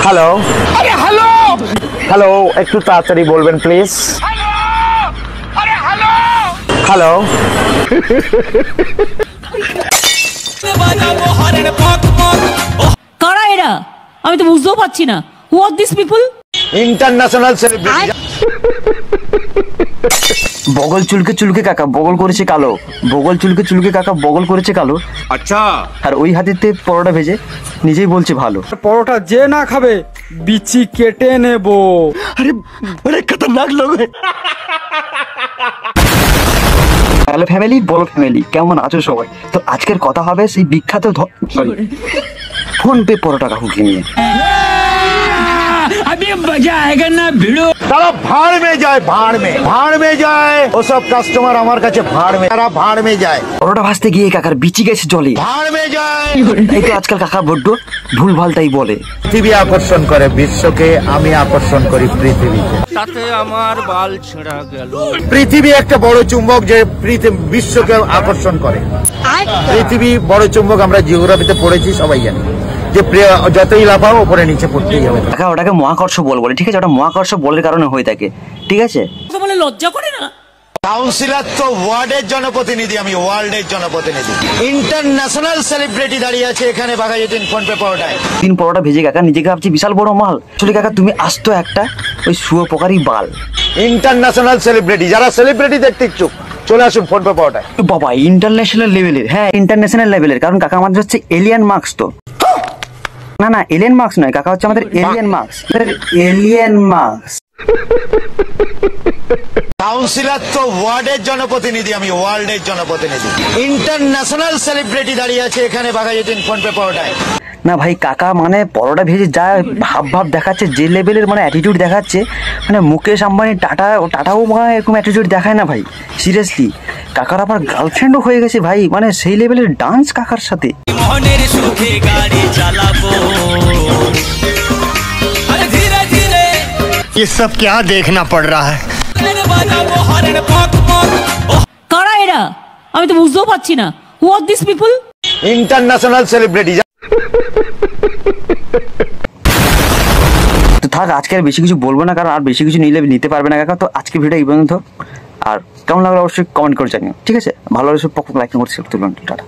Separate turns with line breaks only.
Hello, আরে hello hello, একটু তাড়াতাড়ি বলবেন প্লিজ। আরে হ্যালো হ্যালো।
কারা এরা? আমি তো বুঝতেও পারছি না। Who are this people?
International celebrity. বগল চুলকে চুলকে কাকা বগল করেছে কালো, বগল চুলকে চুলকে কাকা বগল করেছে কালো। আচ্ছা। আর ওই হাতিতে পরোটা ভেজে নিজেই বলছে ভালো।
পরোটা যে না খাবে বিচি কেটে নেব।
আরে বড় খতরনাক লোক। হ্যালো ফ্যামিলি, বলো ফ্যামিলি, কেমন আছো সবাই? তো আজকের কথা হবে সেই বিখ্যাত ফোন পে পরোটা কাকুকে নিয়ে।
अभी मजा आएगा ना भिड़ो।
তারা ভাড় মে যায়, ভাড় মে যায়, ওসব কাস্টমার আমার কাছে ভাড় মে, তারা ভাড় মে যায়। পরোটা ভাজতে গিয়ে কাকার বিচি গেছে জলে, ভাড় মে যায়। এই তো আজকাল কাকা বড্ড ভুল ভালটাই বলে। পৃথিবী আকর্ষণ করে বিশ্বকে, আমি আকর্ষণ করি পৃথিবীকে।
তাতে আমার বাল ছেঁড়া গেল।
পৃথিবী একটা বড় চুম্বক যে বিশ্বকে আকর্ষণ করে। পৃথিবী বড় চুম্বক, আমরা জিওগ্রাফিতে পড়েছি, সবাই জানি যে যতই লাফাও উপরে নিচে পড়তেই হবে। কাকা ওটাকে মহাকর্ষ বল বলে, ঠিক আছে? ওটা মহাকর্ষ বলের কারণে হয়ে থাকে, ঠিক আছে?
বলে লজ্জা করে না?
কাউন্সিলর তো ওয়ার্ডের জনপ্রতিনিধি, আমি ওয়ার্ল্ডের জনপ্রতিনিধি। ইন্টারন্যাশনাল সেলিব্রিটি দাঁড়িয়ে আছে এখানে বাঘাযতীন ফোন পে পরোটায়। তিন পরোটা ভেজে কাকা নিজেকে ভাবছি বিশাল বড় মাল। আসলে কাকা তুমি আসতো একটা ওই শুয়োপোকারই বাল। ইন্টারন্যাশনাল সেলিব্রিটি, যারা সেলিব্রিটি দেখতে ইচ্ছুক চলে আসুন ফোন পে পরোটায়। বাবা ইন্টারন্যাশনাল লেভেলের? হ্যাঁ ইন্টারন্যাশনাল লেভেলের, কারণ কাকা আমাদের হচ্ছে এলিয়ান মার্কস। তো না না, এলিয়ান মার্কস নয় কাকা, হচ্ছে আমাদের alien marks. Alien marks. Councillor তো ওয়ার্ডের জনপ্রতিনিধি, আমি ওয়ার্ল্ডের জনপ্রতিনিধি। ইন্টারন্যাশনাল সেলিব্রিটি দাঁড়িয়ে আছে এখানে বাঘাযতীন ফোন পে পরোটায়। না ভাই কাকা মানে পরোটা ভেজে যা ভাব দেখাচ্ছে, যে লেভেলের মানে অ্যাটিটিউড দেখাচ্ছে, মানে মুকেশ আম্বানি টাটাও মানে এরকম অ্যাটিটিউড দেখায় না ভাই, সিরিয়াসলি। কাকার আবার গার্লফ্রেন্ডও হয়ে গেছে ভাই, মানে সেই লেভেলের ডান্স কাকার সাথে। মনের সুখে গাড়ি চালাবো, আরে ধীরে ধীরে। ये सब क्या देखना पड़ रहा है?
কারা এরা? আমি তো বুঝতেও পারছি না। Who are this people?
International celebrity. তো থাক, আজকে আর বেশি কিছু বলবো না, কারণ আর বেশি কিছু নিতে পারবে না কাকা। তো আজকে ভিডিও এই পর্যন্ত। আর কেমন লাগলো অবশ্যই কমেন্ট করে জানিও, ঠিক আছে? ভালো লাগলে সব লাইক করতে তুলুন। টাটা।